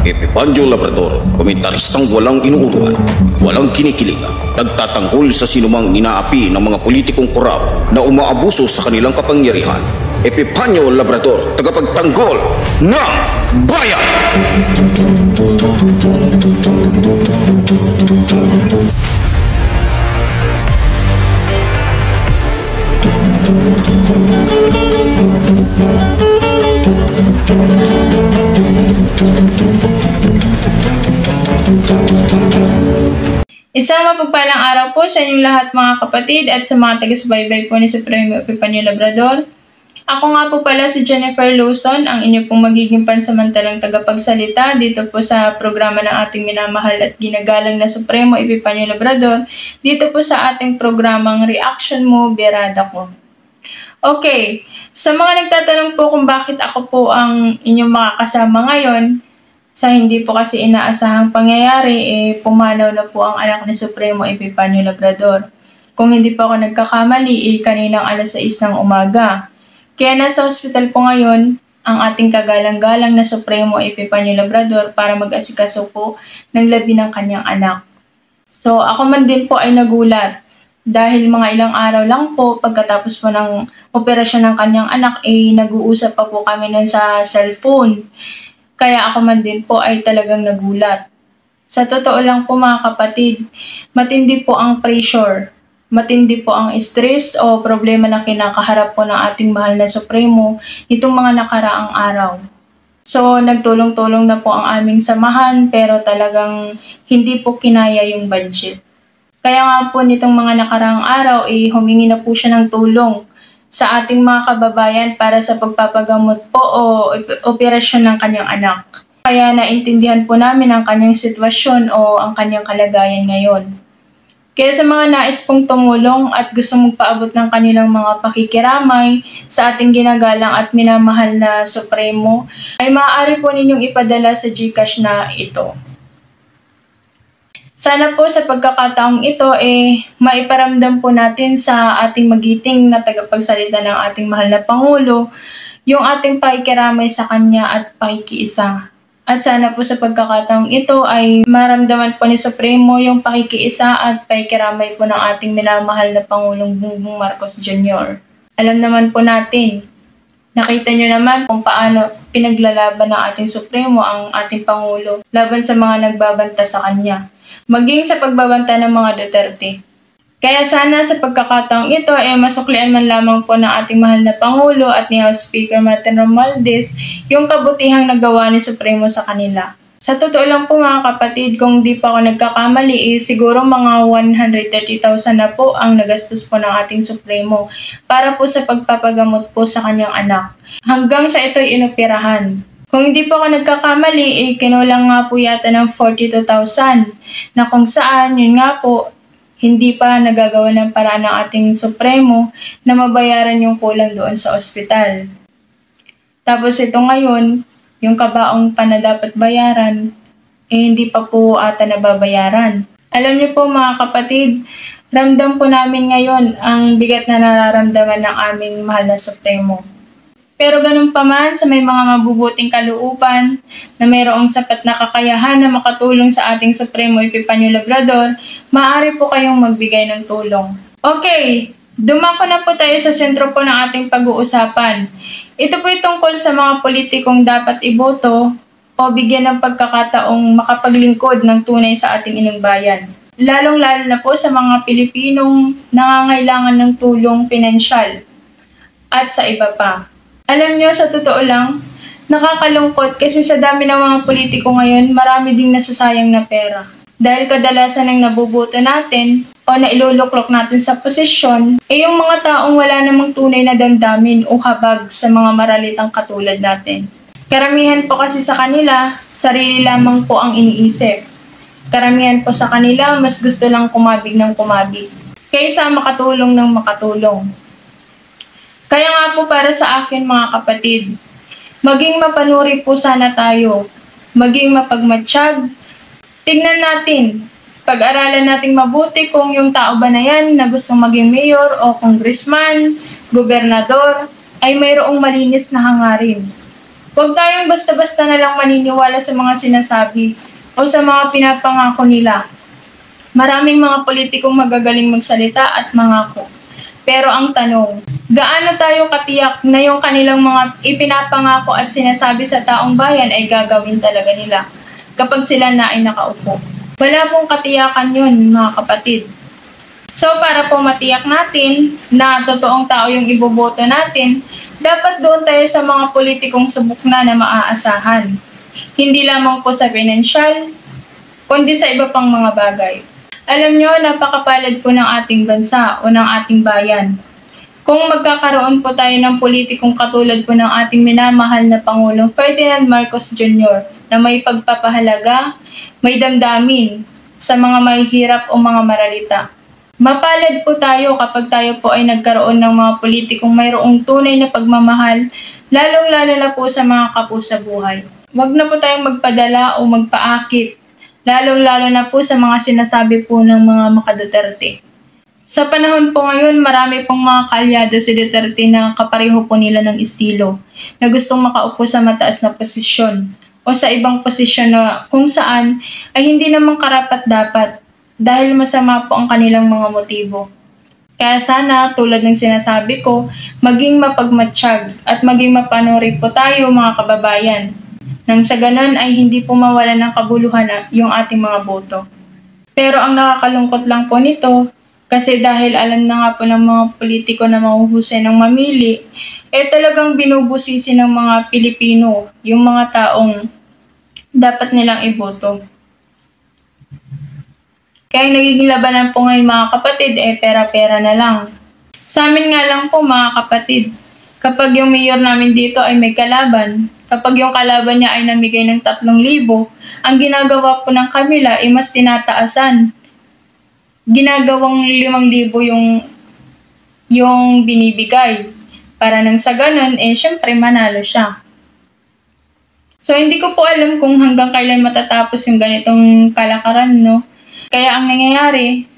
Epifanio Labrador, komentaristang walang inuurungan, walang kinikilingan, nagtatanggol sa sinumang inaapi ng mga politikong korap na umaabuso sa kanilang kapangyarihan. Epifanio Labrador, tagapagtanggol ng bayan! Isang mapagpalang araw po sa inyong lahat mga kapatid at sa mga taga-subaybay po ni Supremo Epifanio Labrador. Ako nga po pala si Jennifer Lawson, ang inyo pong magiging pansamantalang tagapagsalita dito po sa programa ng ating minamahal at ginagalang na Supremo Epifanio Labrador, dito po sa ating programang Reaction Mo, Birada Ko. Okay, sa mga nagtatanong po kung bakit ako po ang inyong makakasama ngayon, sa hindi po kasi inaasahang pangyayari, pumanaw na po ang anak ni Supremo Epifanio Labrador. Kung hindi pa ako nagkakamali, kaninang alas 6 ng umaga. Kaya nasa hospital po ngayon ang ating kagalang-galang na Supremo Epifanio Labrador para mag-asikaso po ng labi ng kanyang anak. So ako man din po ay nagulat dahil mga ilang araw lang po pagkatapos po ng operasyon ng kanyang anak, nag-uusap pa po kami nun sa cellphone. Kaya ako man din po ay talagang nagulat. Sa totoo lang po mga kapatid, matindi po ang pressure, matindi po ang stress o problema na kinakaharap po ng ating mahal na Supremo itong mga nakaraang araw. So nagtulong-tulong na po ang aming samahan pero talagang hindi po kinaya yung budget. Kaya nga po nitong mga nakaraang araw humingi na po siya ng tulong sa ating mga kababayan para sa pagpapagamot po o operasyon ng kanyang anak. Kaya naintindihan po namin ang kanyang sitwasyon o ang kanyang kalagayan ngayon. Kaya sa mga nais pong tumulong at gusto magpaabot ng kanilang mga pakikiramay sa ating ginagalang at minamahal na Supremo, ay maaari po ninyong ipadala sa GCash na ito. Sana po sa pagkakataong ito maiparamdam po natin sa ating magiting na tagapagsalita ng ating mahal na Pangulo yung ating pakikiramay sa kanya at pakikiisa. At sana po sa pagkakataong ito ay maramdaman po ni Supremo yung pakikiisa at pakikiramay po ng ating minamahal na Pangulong Bongbong Marcos Jr. Alam naman po natin, nakita nyo naman kung paano pinaglalaban ng ating Supremo ang ating Pangulo laban sa mga nagbabanta sa kanya, maging sa pagbabanta ng mga Duterte. Kaya sana sa pagkakataong ito masuklian man lamang po ng ating mahal na Pangulo at ni House Speaker Martin Romualdez yung kabutihang nagawa ni Supremo sa kanila. Sa totoo lang po mga kapatid, kung di pa ako nagkakamali, siguro mga 130,000 na po ang nagastos po ng ating Supremo para po sa pagpapagamot po sa kanyang anak. Hanggang sa ito'y inoperahan. Kung hindi po ako nagkakamali, kinulang nga po yata ng 42,000 na kung saan, yun nga po, hindi pa nagagawa ng paraan ng ating Supremo na mabayaran yung kulang doon sa ospital. Tapos ito ngayon, yung kabaong pa na dapat bayaran, hindi pa po ata nababayaran. Alam niyo po mga kapatid, ramdam po namin ngayon ang bigat na nararamdaman ng aming mahal na Supremo. Pero ganun pa man sa may mga mabubuting kalooban na mayroong sapat na kakayahan na makatulong sa ating Supremo Epifanio Labrador, maaari po kayong magbigay ng tulong. Okay, dumako na po tayo sa sentro po ng ating pag-uusapan. Ito po tungkol sa mga politikong dapat iboto o bigyan ng pagkakataong makapaglingkod ng tunay sa ating inang bayan. Lalong-lalo na po sa mga Pilipinong nangangailangan ng tulong pinansyal at sa iba pa. Alam nyo, sa totoo lang, nakakalungkot kasi sa dami ng mga politiko ngayon, marami ding nasasayang na pera. Dahil kadalasan ng nabubuto natin o nailuluklok natin sa posisyon, yung mga taong wala namang tunay na damdamin o habag sa mga maralitang katulad natin. Karamihan po kasi sa kanila, sarili lamang po ang iniisip. Karamihan po sa kanila, mas gusto lang kumabig ng kumabig, kaysa makatulong ng makatulong. Kaya nga po para sa akin mga kapatid, maging mapanuri po sana tayo, maging mapagmatsyag. Tignan natin, pag-aralan nating mabuti kung yung tao ba na yan na gustong maging mayor o congressman, gobernador, ay mayroong malinis na hangarin. Huwag tayong basta-basta na lang maniniwala sa mga sinasabi o sa mga pinapangako nila. Maraming mga politikong magagaling magsalita at mangako. Pero ang tanong, gaano tayo katiyak na yung kanilang mga ipinapangako at sinasabi sa taong bayan ay gagawin talaga nila kapag sila na ay nakaupo? Wala pong katiyakan yun, mga kapatid. So para po matiyak natin na totoong tao yung iboboto natin, dapat doon tayo sa mga politikong subok na maaasahan. Hindi lamang po sa financial, kundi sa iba pang mga bagay. Alam nyo, napakapalad po ng ating bansa o ng ating bayan. Kung magkakaroon po tayo ng politikong katulad po ng ating minamahal na Pangulong Ferdinand Marcos Jr. na may pagpapahalaga, may damdamin sa mga mahihirap o mga maralita. Mapalad po tayo kapag tayo po ay nagkaroon ng mga politikong mayroong tunay na pagmamahal, lalong-lalo na po sa mga kapusa buhay. Huwag na po tayong magpadala o magpaakit, lalong-lalo na po sa mga sinasabi po ng mga makaduterte. Sa panahon po ngayon, marami pong mga kaalyado si Duterte na kapareho po nila ng estilo, na gustong makaupo sa mataas na posisyon o sa ibang posisyon na kung saan ay hindi naman karapat-dapat dahil masama po ang kanilang mga motibo. Kaya sana, tulad ng sinasabi ko, maging mapagmatsyag at maging mapanuri po tayo mga kababayan. Nang sa ganon ay hindi po mawala ng kabuluhan yung ating mga boto. Pero ang nakakalungkot lang po nito, kasi dahil alam na nga po ng mga politiko na mahuhusay ng mamili, talagang binubusisi ng mga Pilipino yung mga taong dapat nilang iboto. Kaya nagiging labanan po ngayon mga kapatid, pera-pera na lang. Sa amin nga lang po mga kapatid, kapag yung mayor namin dito ay may kalaban, kapag yung kalaban niya ay namigay ng 3,000, ang ginagawa po ng kamila ay mas tinataasan. Ginagawang 5,000 yung binibigay. Para nang sa ganun, syempre manalo siya. So hindi ko po alam kung hanggang kailan matatapos yung ganitong kalakaran, no? Kaya ang nangyayari,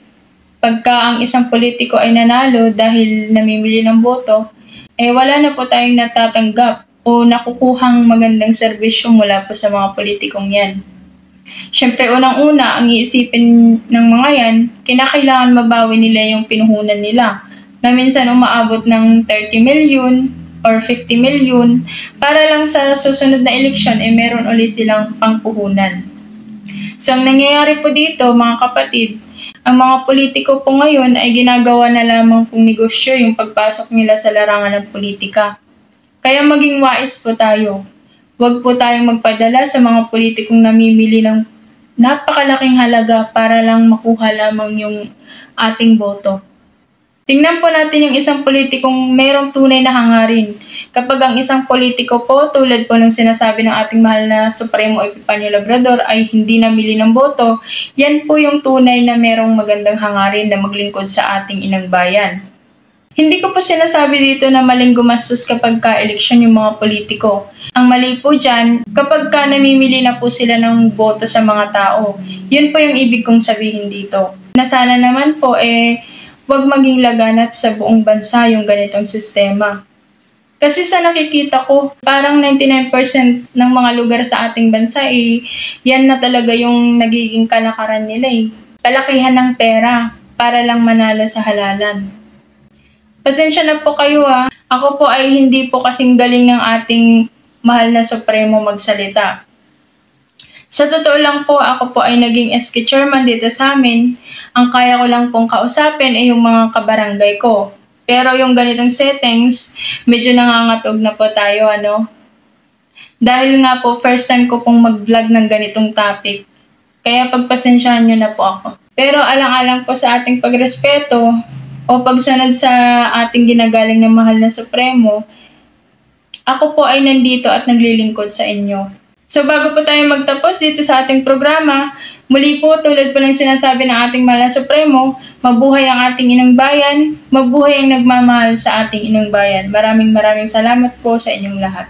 pagka ang isang politiko ay nanalo dahil namimili ng boto, wala na po tayong natatanggap o nakukuhang magandang serbisyo mula po sa mga politikong yan. Siyempre, unang-una, ang iisipin ng mga yan, kinakailangan mabawi nila yung pinuhunan nila, na minsan umaabot ng 30 million or 50 million, para lang sa susunod na eleksyon, meron ulit silang pangpuhunan. So, ang nangyayari po dito, mga kapatid, ang mga politiko po ngayon ay ginagawa na lamang pong negosyo yung pagpasok nila sa larangan ng politika. Kaya maging wais po tayo. Huwag po tayong magpadala sa mga politikong namimili ng napakalaking halaga para lang makuha lamang yung ating boto. Tingnan po natin yung isang politikong merong tunay na hangarin. Kapag ang isang politiko po, tulad po ng sinasabi ng ating mahal na Supremo Epifanio Labrador ay hindi namili ng boto, yan po yung tunay na merong magandang hangarin na maglingkod sa ating inang bayan. Hindi ko po sinasabi dito na maling gumastos kapag ka-eleksyon yung mga politiko. Ang mali po dyan, kapag ka namimili na po sila ng boto sa mga tao, yun po yung ibig kong sabihin dito. Na sana naman po wag maging laganap sa buong bansa yung ganitong sistema. Kasi sa nakikita ko, parang 99% ng mga lugar sa ating bansa yan na talaga yung nagiging kalakaran nila Kalakihan ng pera para lang manalo sa halalan. Pasensya na po kayo Ako po ay hindi po kasing galing ng ating mahal na Supremo magsalita. Sa totoo lang po, ako po ay naging SK chairman dito sa amin. Ang kaya ko lang pong kausapin ay yung mga kabarangay ko. Pero yung ganitong settings, medyo nangangatog na po tayo, Dahil nga po, first time ko pong mag-vlog ng ganitong topic. Kaya pagpasensyahan nyo na po ako. Pero alang-alang po sa ating pagrespeto o pagsunod sa ating ginagaling ng mahal na Supremo, ako po ay nandito at naglilingkod sa inyo. So bago po tayo magtapos dito sa ating programa, muli po tulad po ng sinasabi ng ating mahal na Supremo, mabuhay ang ating inang bayan, mabuhay ang nagmamahal sa ating inang bayan. Maraming salamat po sa inyong lahat.